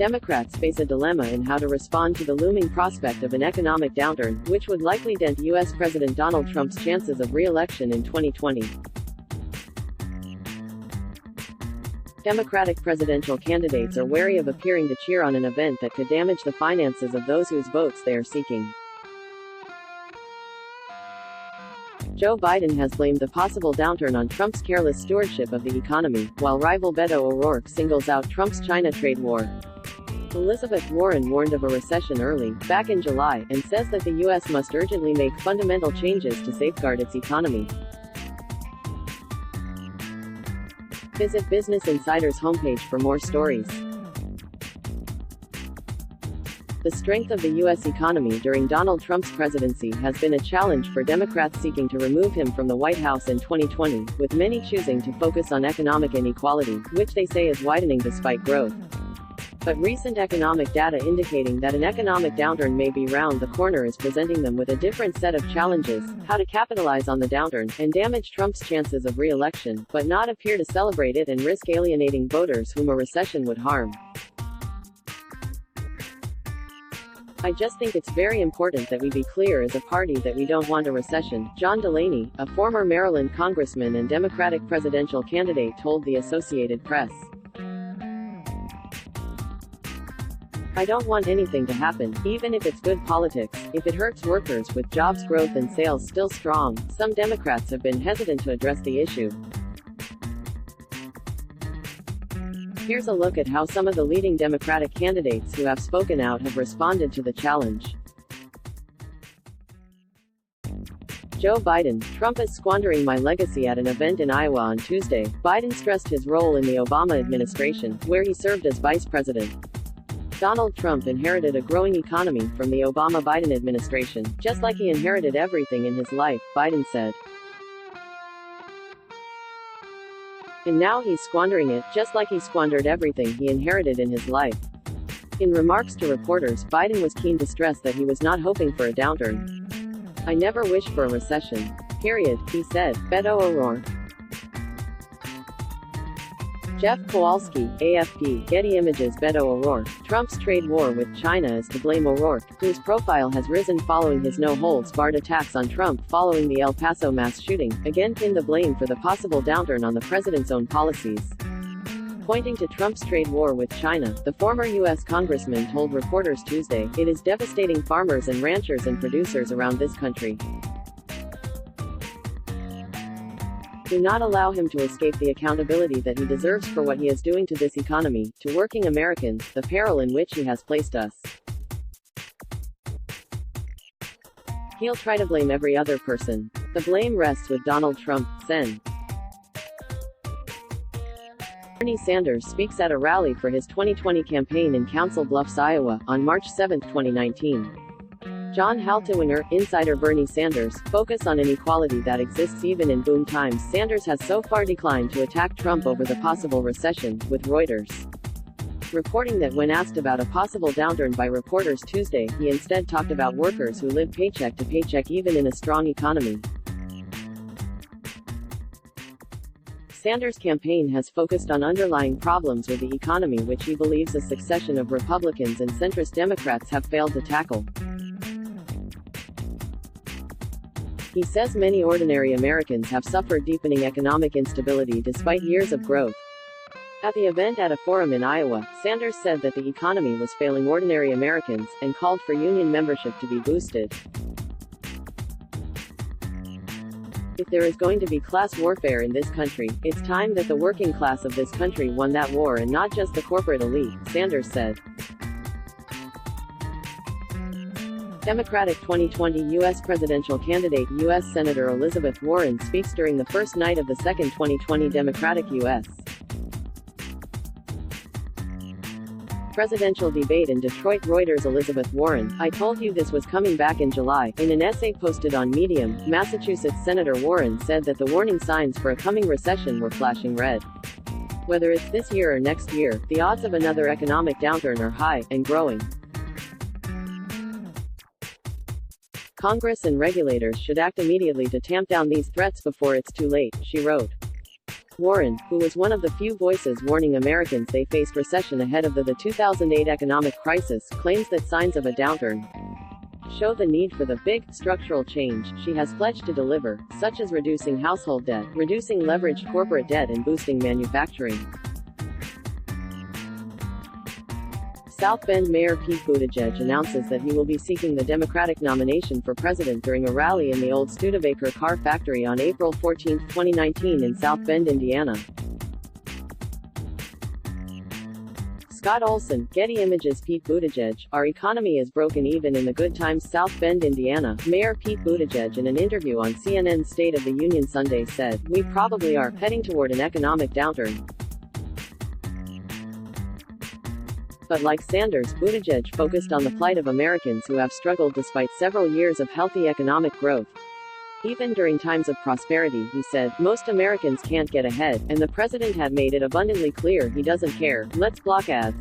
Democrats face a dilemma in how to respond to the looming prospect of an economic downturn, which would likely dent U.S. President Donald Trump's chances of re-election in 2020. Democratic presidential candidates are wary of appearing to cheer on an event that could damage the finances of those whose votes they are seeking. Joe Biden has blamed the possible downturn on Trump's careless stewardship of the economy, while rival Beto O'Rourke singles out Trump's China trade war. Elizabeth Warren warned of a recession early, back in July, and says that the U.S. must urgently make fundamental changes to safeguard its economy. Visit Business Insider's homepage for more stories. The strength of the U.S. economy during Donald Trump's presidency has been a challenge for Democrats seeking to remove him from the White House in 2020, with many choosing to focus on economic inequality, which they say is widening despite growth. But recent economic data indicating that an economic downturn may be round the corner is presenting them with a different set of challenges: how to capitalize on the downturn, and damage Trump's chances of re-election, but not appear to celebrate it and risk alienating voters whom a recession would harm. I just think it's very important that we be clear as a party that we don't want a recession, John Delaney, a former Maryland congressman and Democratic presidential candidate, told the Associated Press. I don't want anything to happen, even if it's good politics, if it hurts workers. With jobs growth and sales still strong, some Democrats have been hesitant to address the issue. Here's a look at how some of the leading Democratic candidates who have spoken out have responded to the challenge. Joe Biden: Trump is squandering my legacy. At an event in Iowa on Tuesday, Biden stressed his role in the Obama administration, where he served as vice president. Donald Trump inherited a growing economy from the Obama-Biden administration, just like he inherited everything in his life, Biden said. And now he's squandering it, just like he squandered everything he inherited in his life. In remarks to reporters, Biden was keen to stress that he was not hoping for a downturn. I never wish for a recession. Period, he said. Beto O'Rourke. Jeff Kowalski, AFP, Getty Images. Beto O'Rourke: Trump's trade war with China is to blame. O'Rourke, whose profile has risen following his no-holds-barred attacks on Trump following the El Paso mass shooting, again pinned the blame for the possible downturn on the president's own policies. Pointing to Trump's trade war with China, the former U.S. congressman told reporters Tuesday, "It is devastating farmers and ranchers and producers around this country. Do not allow him to escape the accountability that he deserves for what he is doing to this economy, to working Americans, the peril in which he has placed us. He'll try to blame every other person. The blame rests with Donald Trump." Sen. Bernie Sanders speaks at a rally for his 2020 campaign in Council Bluffs, Iowa, on March 7, 2019. John Haltiwinger, insider. Bernie Sanders' focus on inequality that exists even in boom times. Sanders has so far declined to attack Trump over the possible recession, with Reuters reporting that when asked about a possible downturn by reporters Tuesday, he instead talked about workers who live paycheck to paycheck even in a strong economy. Sanders' campaign has focused on underlying problems with the economy which he believes a succession of Republicans and centrist Democrats have failed to tackle. He says many ordinary Americans have suffered deepening economic instability despite years of growth. At the event at a forum in Iowa, Sanders said that the economy was failing ordinary Americans, and called for union membership to be boosted. If there is going to be class warfare in this country, it's time that the working class of this country won that war and not just the corporate elite, Sanders said. Democratic 2020 U.S. presidential candidate U.S. Senator Elizabeth Warren speaks during the first night of the second 2020 Democratic U.S. presidential debate in Detroit. Reuters. Elizabeth Warren: I told you this was coming back in July. In an essay posted on Medium, Massachusetts Senator Warren said that the warning signs for a coming recession were flashing red. Whether it's this year or next year, the odds of another economic downturn are high, and growing. Congress and regulators should act immediately to tamp down these threats before it's too late, she wrote. Warren, who was one of the few voices warning Americans they faced recession ahead of the 2008 economic crisis, claims that signs of a downturn show the need for the big, structural change she has pledged to deliver, such as reducing household debt, reducing leveraged corporate debt and boosting manufacturing. South Bend Mayor Pete Buttigieg announces that he will be seeking the Democratic nomination for president during a rally in the old Studebaker car factory on April 14, 2019 in South Bend, Indiana. Scott Olson, Getty Images. Pete Buttigieg, our economy is broken even in the good times. South Bend, Indiana. Mayor Pete Buttigieg, in an interview on CNN's State of the Union Sunday, said, "We probably are heading toward an economic downturn." But like Sanders, Buttigieg focused on the plight of Americans who have struggled despite several years of healthy economic growth. Even during times of prosperity, he said, most Americans can't get ahead, and the president had made it abundantly clear he doesn't care. Let's block ads.